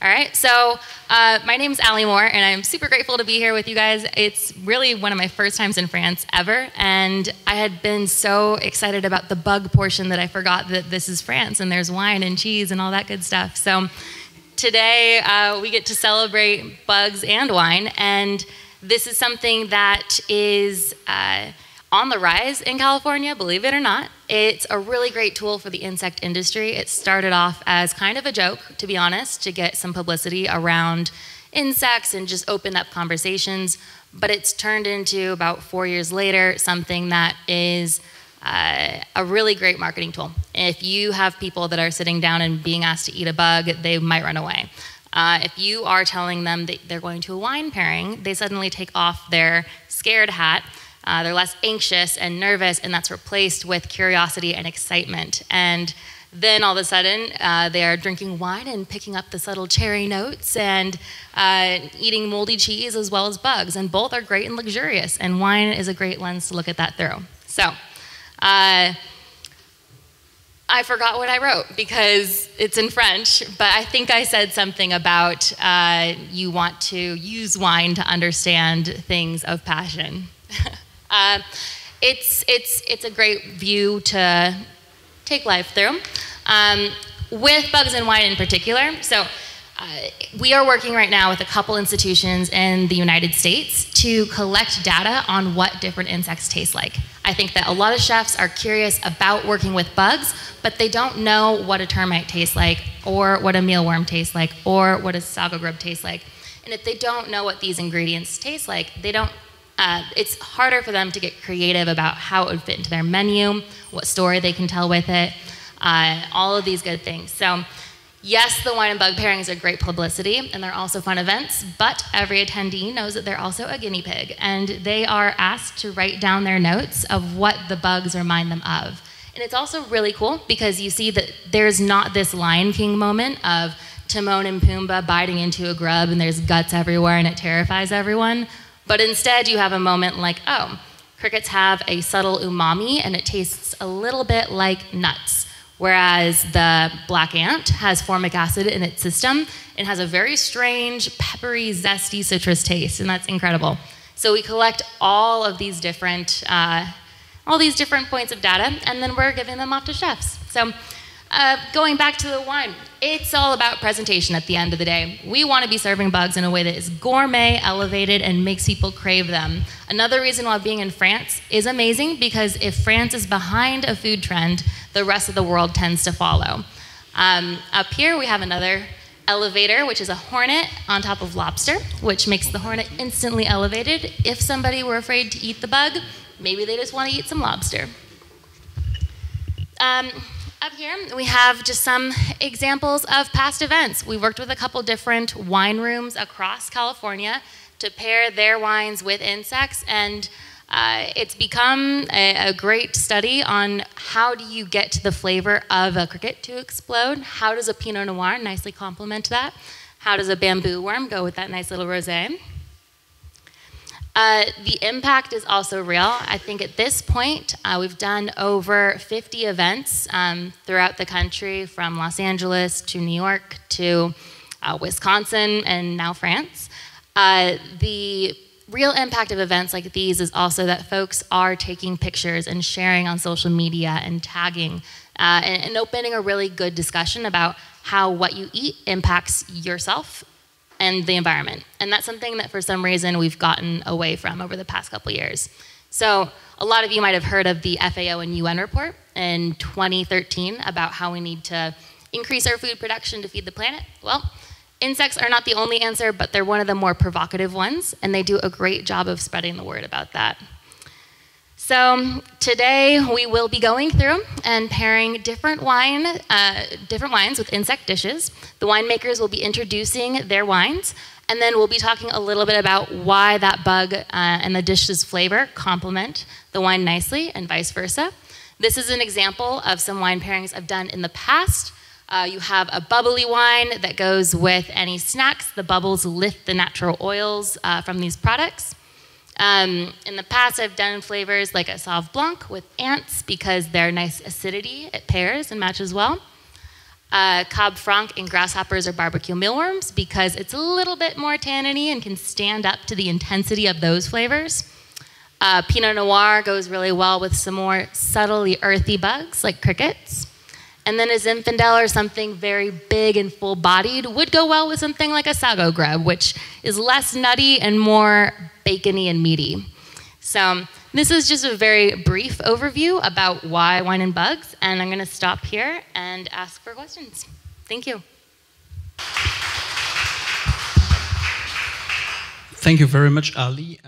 All right, so my name's Allie Moore, and I'm super grateful to be here with you guys. It's really one of my first times in France ever, and I had been so excited about the bug portion that I forgot that this is France, and there's wine and cheese and all that good stuff. So today, we get to celebrate bugs and wine, and this is something that is on the rise in California, believe it or not. It's a really great tool for the insect industry. It started off as kind of a joke, to be honest, to get some publicity around insects and just open up conversations, but it's turned into, about 4 years later, something that is a really great marketing tool. If you have people that are sitting down and being asked to eat a bug, they might run away. If you are telling them that they're going to a wine pairing, they suddenly take off their scared hat. They're less anxious and nervous, and that's replaced with curiosity and excitement. And then all of a sudden, they are drinking wine and picking up the subtle cherry notes and eating moldy cheese as well as bugs. And both are great and luxurious, and wine is a great lens to look at that through. So I forgot what I wrote because it's in French, but I think I said something about you want to use wine to understand things of passion. It's a great view to take life through, with bugs and wine in particular. So we are working right now with a couple institutions in the United States to collect data on what different insects taste like. I think that a lot of chefs are curious about working with bugs, but they don't know what a termite tastes like, or what a mealworm tastes like, or what a sago grub tastes like. And if they don't know what these ingredients taste like, it's harder for them to get creative about how it would fit into their menu, what story they can tell with it, all of these good things. So yes, the wine and bug pairings are great publicity, and they're also fun events, but every attendee knows that they're also a guinea pig, and they are asked to write down their notes of what the bugs remind them of. And it's also really cool because you see that there's not this Lion King moment of Timon and Pumbaa biting into a grub and there's guts everywhere and it terrifies everyone. But instead, you have a moment like, oh, crickets have a subtle umami and it tastes a little bit like nuts, whereas the black ant has formic acid in its system and has a very strange, peppery, zesty citrus taste, and that's incredible. So we collect all of these different points of data, and then we're giving them off to chefs. So going back to the wine, it's all about presentation at the end of the day. We want to be serving bugs in a way that is gourmet, elevated, and makes people crave them. Another reason why being in France is amazing, because if France is behind a food trend, the rest of the world tends to follow. Up here, we have another elevator, which is a hornet on top of lobster, which makes the hornet instantly elevated. If somebody were afraid to eat the bug, maybe they just want to eat some lobster. Up here, we have just some examples of past events. We worked with a couple different wine rooms across California to pair their wines with insects, and it's become a great study on how do you get to the flavor of a cricket to explode? How does a Pinot Noir nicely complement that? How does a bamboo worm go with that nice little rosé? The impact is also real. I think at this point, we've done over 50 events throughout the country, from Los Angeles to New York to Wisconsin and now France. The real impact of events like these is also that folks are taking pictures and sharing on social media and tagging and opening a really good discussion about how what you eat impacts yourself and the environment. And that's something that for some reason we've gotten away from over the past couple years. So a lot of you might have heard of the FAO and UN report in 2013 about how we need to increase our food production to feed the planet. Well, insects are not the only answer, but they're one of the more provocative ones, and they do a great job of spreading the word about that. So today we will be going through and pairing different wines with insect dishes. The winemakers will be introducing their wines, and then we'll be talking a little bit about why that bug and the dish's flavor complement the wine nicely, and vice versa. This is an example of some wine pairings I've done in the past. You have a bubbly wine that goes with any snacks. The bubbles lift the natural oils from these products. In the past, I've done flavors like a Sauv Blanc with ants because their nice acidity, it pairs and matches well. Cab Franc and grasshoppers or barbecue mealworms because it's a little bit more tanniny and can stand up to the intensity of those flavors. Pinot Noir goes really well with some more subtly earthy bugs like crickets. And then a Zinfandel or something very big and full-bodied would go well with something like a sago grub, which is less nutty and more bacony and meaty. So this is just a very brief overview about why wine and bugs, and I'm going to stop here and ask for questions. Thank you. Thank you very much, Ali.